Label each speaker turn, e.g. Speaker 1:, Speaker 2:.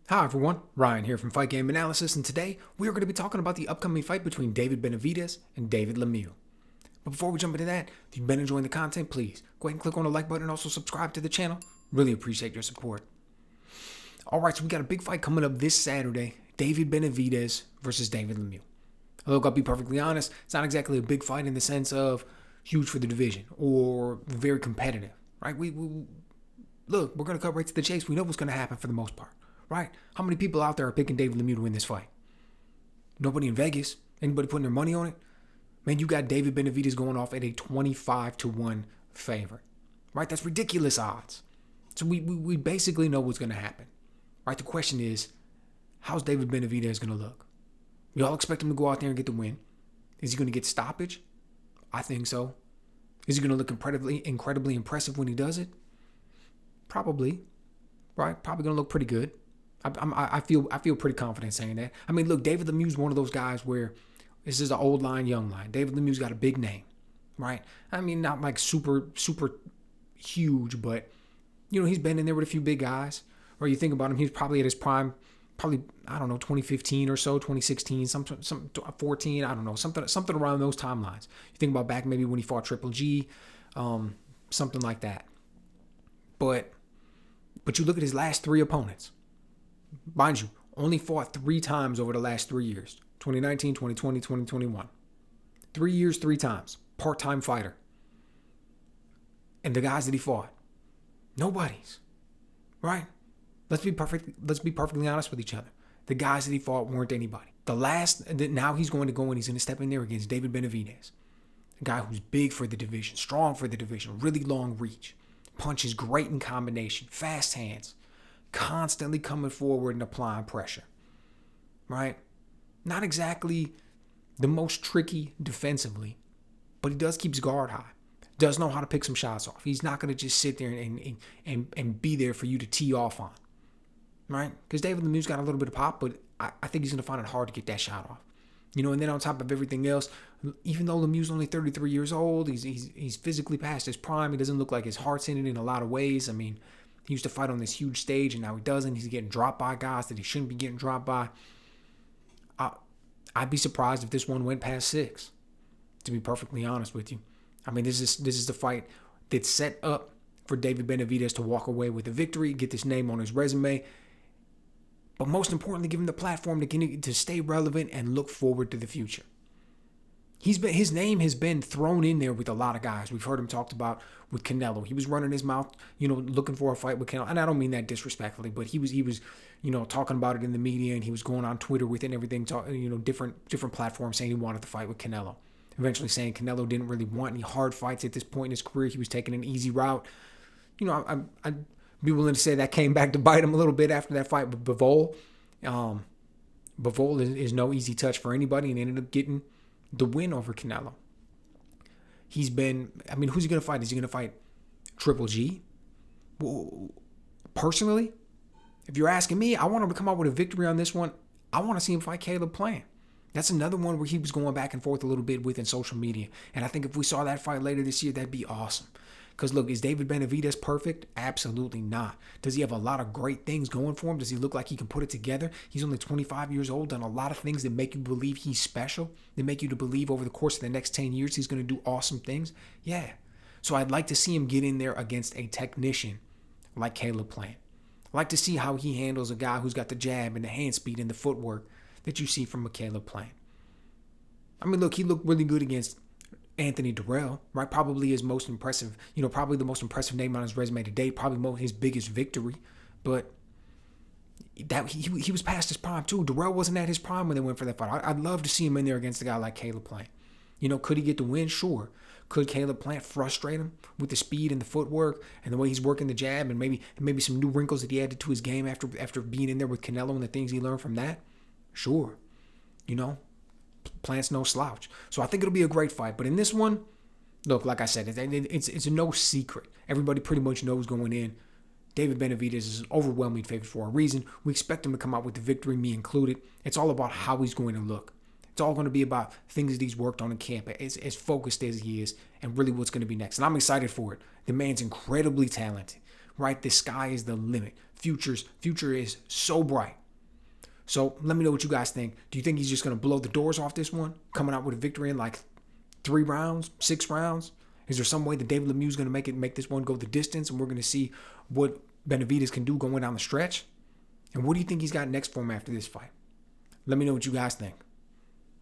Speaker 1: Hi everyone, Ryan here from Fight Game Analysis, and today we are going to be talking about the upcoming fight between David Benavidez and David Lemieux. But before we jump into that, if you've been enjoying the content, please go ahead and click on the like button and also subscribe to the channel. Really appreciate your support. Alright, so we got a big fight coming up this Saturday, David Benavidez versus David Lemieux. Look, I'll be perfectly honest, it's not exactly a big fight in the sense of huge for the division or very competitive, right? Look, we're going to cut right to the chase. We know what's going to happen for the most part. Right? How many people out there are picking David Lemieux to win this fight? Nobody in Vegas. Anybody putting their money on it? Man, you got David Benavidez going off at a 25-1 favorite. Right? That's ridiculous odds. So we basically know what's going to happen. Right? The question is, how's David Benavidez going to look? We all expect him to go out there and get the win. Is he going to get stoppage? I think so. Is he going to look incredibly impressive when he does it? Probably. Right? Probably going to look pretty good. I feel pretty confident saying that. I mean, look, David Lemieux's one of those guys where this is an old line, young line. David Lemieux's got a big name, right? I mean, not like super huge, but you know, he's been in there with a few big guys. Or you think about him, he's probably at his prime, probably I don't know, 2015 or so, 2016, some 14, I don't know, something around those timelines. You think about back maybe when he fought Triple G, something like that. But you look at his last three opponents. Mind you, only fought 3 times over the last 3 years. 2019, 2020, 2021. 3 years, 3 times. Part-time fighter. And the guys that he fought, nobody's. Right? Let's be perfectly honest with each other. The guys that he fought weren't anybody. Now he's going to go and he's going to step in there against David Benavidez. A guy who's big for the division, strong for the division, really long reach. Punches great in combination, fast hands. Constantly coming forward and applying pressure, right? Not exactly the most tricky defensively, but he does keep his guard high. Does know how to pick some shots off. He's not going to just sit there and be there for you to tee off on, right? Because David Lemieux's got a little bit of pop, but I think he's going to find it hard to get that shot off. You know, and then on top of everything else, even though Lemieux's only 33 years old, he's physically past his prime. He doesn't look like his heart's in it in a lot of ways. I mean, he used to fight on this huge stage, and now he doesn't. He's getting dropped by guys that he shouldn't be getting dropped by. I'd be surprised if this one went past 6, to be perfectly honest with you. I mean, this is the fight that's set up for David Benavidez to walk away with a victory, get this name on his resume, but most importantly, give him the platform to stay relevant and look forward to the future. His name has been thrown in there with a lot of guys. We've heard him talked about with Canelo. He was running his mouth, you know, looking for a fight with Canelo. And I don't mean that disrespectfully, but he was, you know, talking about it in the media, and he was going on Twitter with it and everything, different platforms saying he wanted to fight with Canelo. Eventually saying Canelo didn't really want any hard fights at this point in his career. He was taking an easy route. You know, I'd be willing to say that came back to bite him a little bit after that fight with Bivol. Bivol is no easy touch for anybody, and ended up getting the win over Canelo. Who's he going to fight? Is he going to fight Triple G? Well, personally, if you're asking me, I want him to come out with a victory on this one. I want to see him fight Caleb Plant. That's another one where he was going back and forth a little bit with in social media. And I think if we saw that fight later this year, that'd be awesome. Because look, is David Benavidez perfect? Absolutely not. Does he have a lot of great things going for him? Does he look like he can put it together? He's only 25 years old, done a lot of things that make you believe he's special, that make you to believe over the course of the next 10 years he's going to do awesome things. Yeah. So I'd like to see him get in there against a technician like Caleb Plant. I'd like to see how he handles a guy who's got the jab and the hand speed and the footwork that you see from a Caleb Plant. I mean, look, he looked really good against Anthony Durrell, right? Probably his most impressive, probably the most impressive name on his resume to date, probably his biggest victory. But that he was past his prime too. Durrell wasn't at his prime when they went for that fight. I'd love to see him in there against a guy like Caleb Plant. You know, could he get the win? Sure. Could Caleb Plant frustrate him with the speed and the footwork and the way he's working the jab and maybe some new wrinkles that he added to his game after being in there with Canelo and the things he learned from that? Sure. You know, Plant's no slouch. So I think it'll be a great fight. But in this one, look, like I said, it's no secret. Everybody pretty much knows going in. David Benavidez is an overwhelming favorite for a reason. We expect him to come out with the victory, me included. It's all about how he's going to look. It's all going to be about things that he's worked on in camp, as focused as he is, and really what's going to be next. And I'm excited for it. The man's incredibly talented. right? The sky is the limit. Future is so bright. So let me know what you guys think. Do you think he's just going to blow the doors off this one, coming out with a victory in like 3 rounds, 6 rounds? Is there some way that David Lemieux is going to make this one go the distance, and we're going to see what Benavidez can do going down the stretch? And what do you think he's got next for him after this fight? Let me know what you guys think.